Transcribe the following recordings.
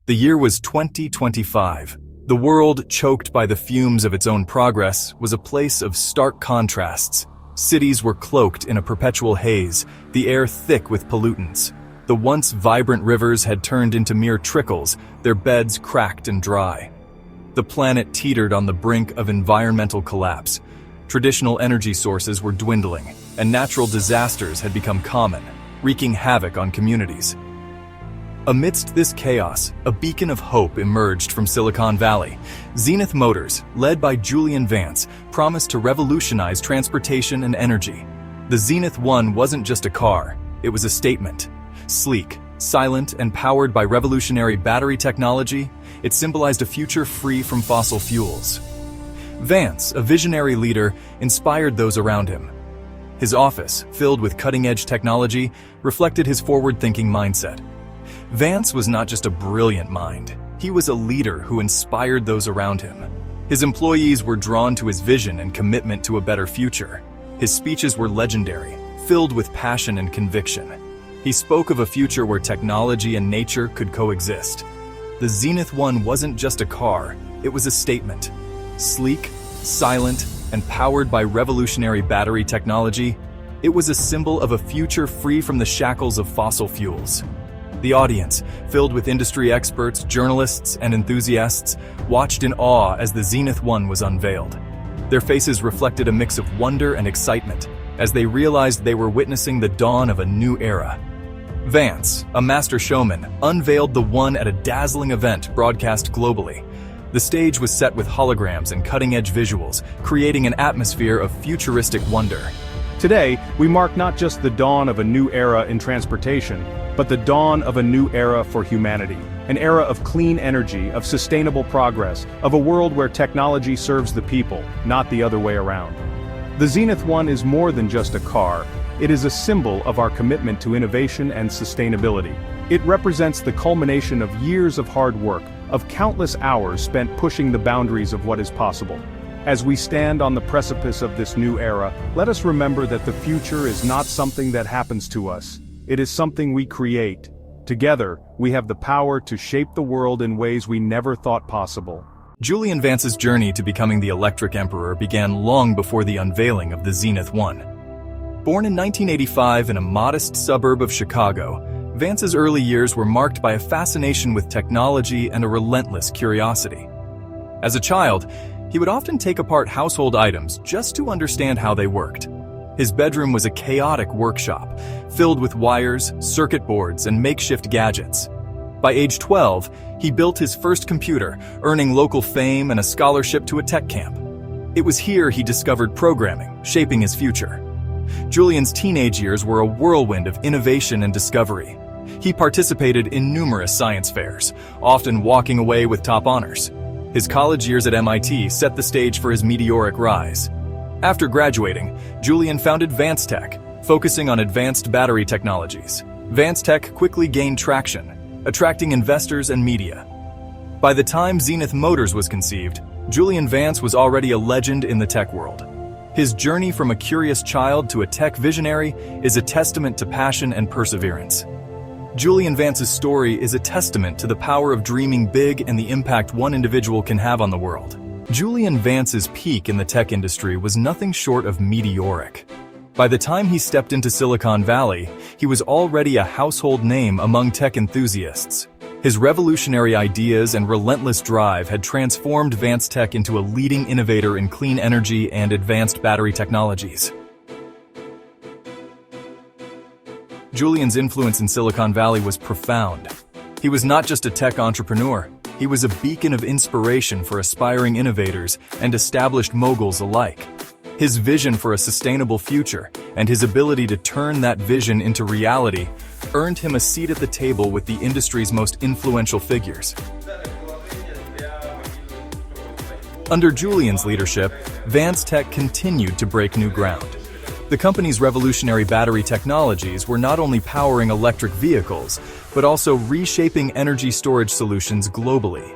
The year was 2025. The world, choked by the fumes of its own progress, was a place of stark contrasts. Cities were cloaked in a perpetual haze, the air thick with pollutants. The once vibrant rivers had turned into mere trickles, their beds cracked and dry. The planet teetered on the brink of environmental collapse. Traditional energy sources were dwindling, and natural disasters had become common, wreaking havoc on communities. Amidst this chaos, a beacon of hope emerged from Silicon Valley. Zenith Motors, led by Julian Vance, promised to revolutionize transportation and energy. The Zenith One wasn't just a car, it was a statement. Sleek, silent, and powered by revolutionary battery technology, it symbolized a future free from fossil fuels. Vance, a visionary leader, inspired those around him. His office, filled with cutting-edge technology, reflected his forward-thinking mindset. Vance was not just a brilliant mind, he was a leader who inspired those around him. His employees were drawn to his vision and commitment to a better future. His speeches were legendary, filled with passion and conviction. He spoke of a future where technology and nature could coexist. The Zenith One wasn't just a car, it was a statement. Sleek, silent, and powered by revolutionary battery technology, it was a symbol of a future free from the shackles of fossil fuels. The audience, filled with industry experts, journalists, and enthusiasts, watched in awe as the Zenith One was unveiled. Their faces reflected a mix of wonder and excitement as they realized they were witnessing the dawn of a new era. Vance, a master showman, unveiled the One at a dazzling event broadcast globally. The stage was set with holograms and cutting-edge visuals, creating an atmosphere of futuristic wonder. Today, we mark not just the dawn of a new era in transportation, but the dawn of a new era for humanity. An era of clean energy, of sustainable progress, of a world where technology serves the people, not the other way around. The Zenith One is more than just a car. It is a symbol of our commitment to innovation and sustainability. It represents the culmination of years of hard work, of countless hours spent pushing the boundaries of what is possible. As we stand on the precipice of this new era, let us remember that the future is not something that happens to us. It is something we create. Together, we have the power to shape the world in ways we never thought possible. Julian Vance's journey to becoming the Electric Emperor began long before the unveiling of the Zenith One. Born in 1985 in a modest suburb of Chicago, Vance's early years were marked by a fascination with technology and a relentless curiosity. As a child, he would often take apart household items just to understand how they worked. His bedroom was a chaotic workshop, filled with wires, circuit boards, and makeshift gadgets. By age 12, he built his first computer, earning local fame and a scholarship to a tech camp. It was here he discovered programming, shaping his future. Julian's teenage years were a whirlwind of innovation and discovery. He participated in numerous science fairs, often walking away with top honors. His college years at MIT set the stage for his meteoric rise. After graduating, Julian founded Vance Tech, focusing on advanced battery technologies. Vance Tech quickly gained traction, attracting investors and media. By the time Zenith Motors was conceived, Julian Vance was already a legend in the tech world. His journey from a curious child to a tech visionary is a testament to passion and perseverance. Julian Vance's story is a testament to the power of dreaming big and the impact one individual can have on the world. Julian Vance's peak in the tech industry was nothing short of meteoric. By the time he stepped into Silicon Valley, he was already a household name among tech enthusiasts. His revolutionary ideas and relentless drive had transformed Vance Tech into a leading innovator in clean energy and advanced battery technologies. Julian's influence in Silicon Valley was profound. He was not just a tech entrepreneur, he was a beacon of inspiration for aspiring innovators and established moguls alike. His vision for a sustainable future and his ability to turn that vision into reality earned him a seat at the table with the industry's most influential figures. Under Julian's leadership, Vance Tech continued to break new ground. The company's revolutionary battery technologies were not only powering electric vehicles, but also reshaping energy storage solutions globally.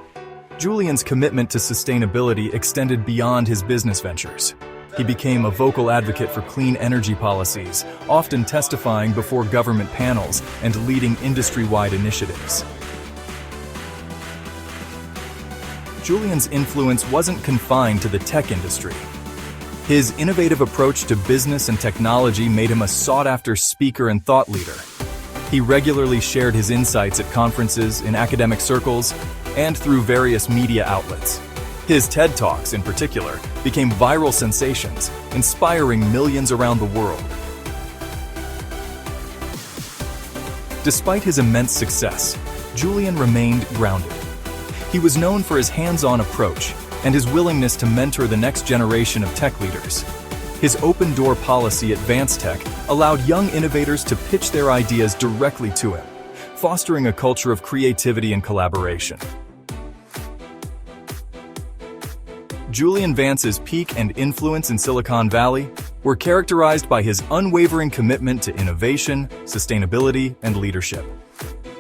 Julian's commitment to sustainability extended beyond his business ventures. He became a vocal advocate for clean energy policies, often testifying before government panels and leading industry-wide initiatives. Julian's influence wasn't confined to the tech industry. His innovative approach to business and technology made him a sought-after speaker and thought leader. He regularly shared his insights at conferences, in academic circles, and through various media outlets. His TED Talks, in particular, became viral sensations, inspiring millions around the world. Despite his immense success, Julian remained grounded. He was known for his hands-on approach and his willingness to mentor the next generation of tech leaders. His open-door policy at VanceTech allowed young innovators to pitch their ideas directly to him, fostering a culture of creativity and collaboration. Julian Vance's peak and influence in Silicon Valley were characterized by his unwavering commitment to innovation, sustainability, and leadership.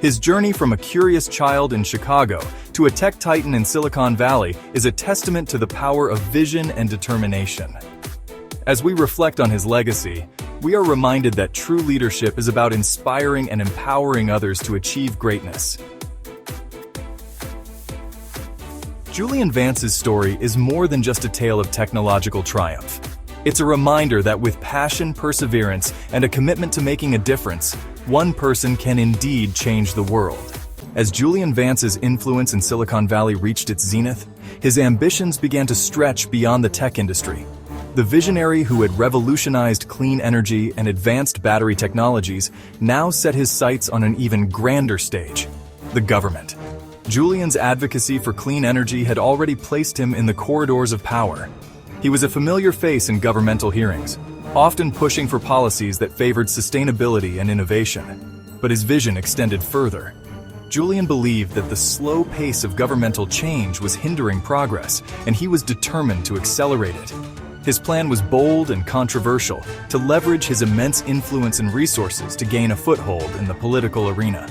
His journey from a curious child in Chicago to a tech titan in Silicon Valley is a testament to the power of vision and determination. As we reflect on his legacy, we are reminded that true leadership is about inspiring and empowering others to achieve greatness. Julian Vance's story is more than just a tale of technological triumph. It's a reminder that with passion, perseverance, and a commitment to making a difference, one person can indeed change the world. As Julian Vance's influence in Silicon Valley reached its zenith, his ambitions began to stretch beyond the tech industry. The visionary who had revolutionized clean energy and advanced battery technologies now set his sights on an even grander stage: the government. Julian's advocacy for clean energy had already placed him in the corridors of power. He was a familiar face in governmental hearings, often pushing for policies that favored sustainability and innovation. But his vision extended further. Julian believed that the slow pace of governmental change was hindering progress, and he was determined to accelerate it. His plan was bold and controversial, to leverage his immense influence and resources to gain a foothold in the political arena.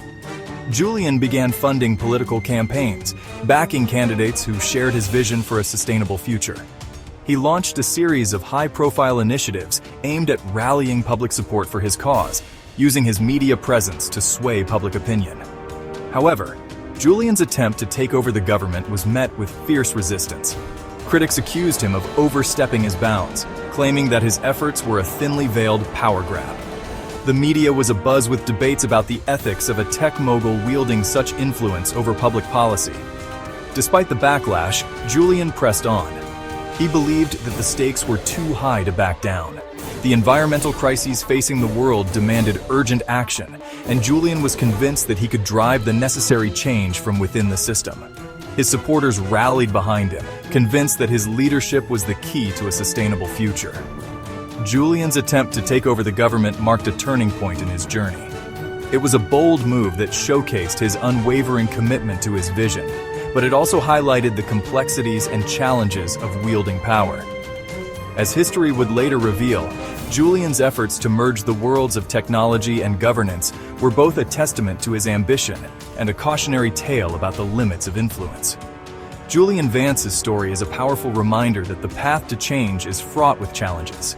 Julian began funding political campaigns, backing candidates who shared his vision for a sustainable future. He launched a series of high-profile initiatives aimed at rallying public support for his cause, using his media presence to sway public opinion. However, Julian's attempt to take over the government was met with fierce resistance. Critics accused him of overstepping his bounds, claiming that his efforts were a thinly veiled power grab. The media was abuzz with debates about the ethics of a tech mogul wielding such influence over public policy. Despite the backlash, Julian pressed on. He believed that the stakes were too high to back down. The environmental crises facing the world demanded urgent action, and Julian was convinced that he could drive the necessary change from within the system. His supporters rallied behind him, convinced that his leadership was the key to a sustainable future. Julian's attempt to take over the government marked a turning point in his journey. It was a bold move that showcased his unwavering commitment to his vision, but it also highlighted the complexities and challenges of wielding power. As history would later reveal, Julian's efforts to merge the worlds of technology and governance were both a testament to his ambition and a cautionary tale about the limits of influence. Julian Vance's story is a powerful reminder that the path to change is fraught with challenges.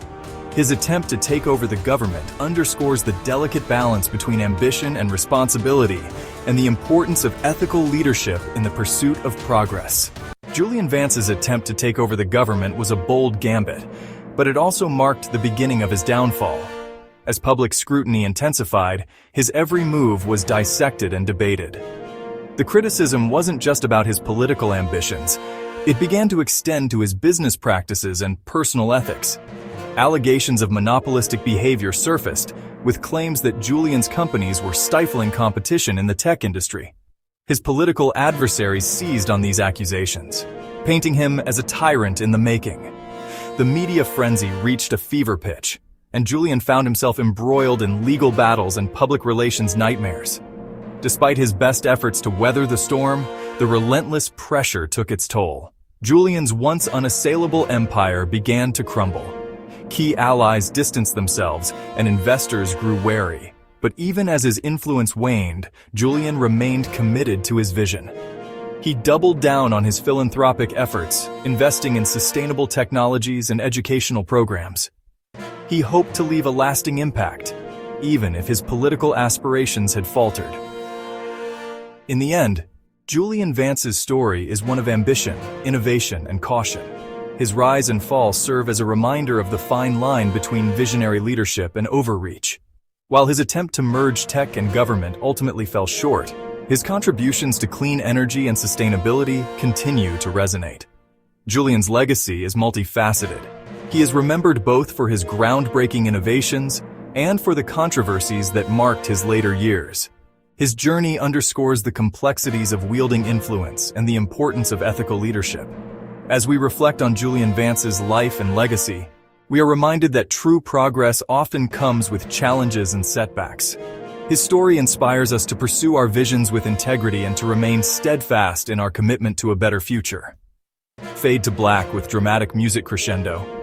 His attempt to take over the government underscores the delicate balance between ambition and responsibility, and the importance of ethical leadership in the pursuit of progress. Julian Vance's attempt to take over the government was a bold gambit, but it also marked the beginning of his downfall. As public scrutiny intensified, his every move was dissected and debated. The criticism wasn't just about his political ambitions. It began to extend to his business practices and personal ethics. Allegations of monopolistic behavior surfaced, with claims that Julian's companies were stifling competition in the tech industry. His political adversaries seized on these accusations, painting him as a tyrant in the making. The media frenzy reached a fever pitch, and Julian found himself embroiled in legal battles and public relations nightmares. Despite his best efforts to weather the storm, the relentless pressure took its toll. Julian's once unassailable empire began to crumble. Key allies distanced themselves, and investors grew wary. But even as his influence waned, Julian remained committed to his vision. He doubled down on his philanthropic efforts, investing in sustainable technologies and educational programs. He hoped to leave a lasting impact, even if his political aspirations had faltered. In the end, Julian Vance's story is one of ambition, innovation, and caution. His rise and fall serve as a reminder of the fine line between visionary leadership and overreach. While his attempt to merge tech and government ultimately fell short, his contributions to clean energy and sustainability continue to resonate. Julian's legacy is multifaceted. He is remembered both for his groundbreaking innovations and for the controversies that marked his later years. His journey underscores the complexities of wielding influence and the importance of ethical leadership. As we reflect on Julian Vance's life and legacy, we are reminded that true progress often comes with challenges and setbacks. His story inspires us to pursue our visions with integrity and to remain steadfast in our commitment to a better future. Fade to black with dramatic music crescendo.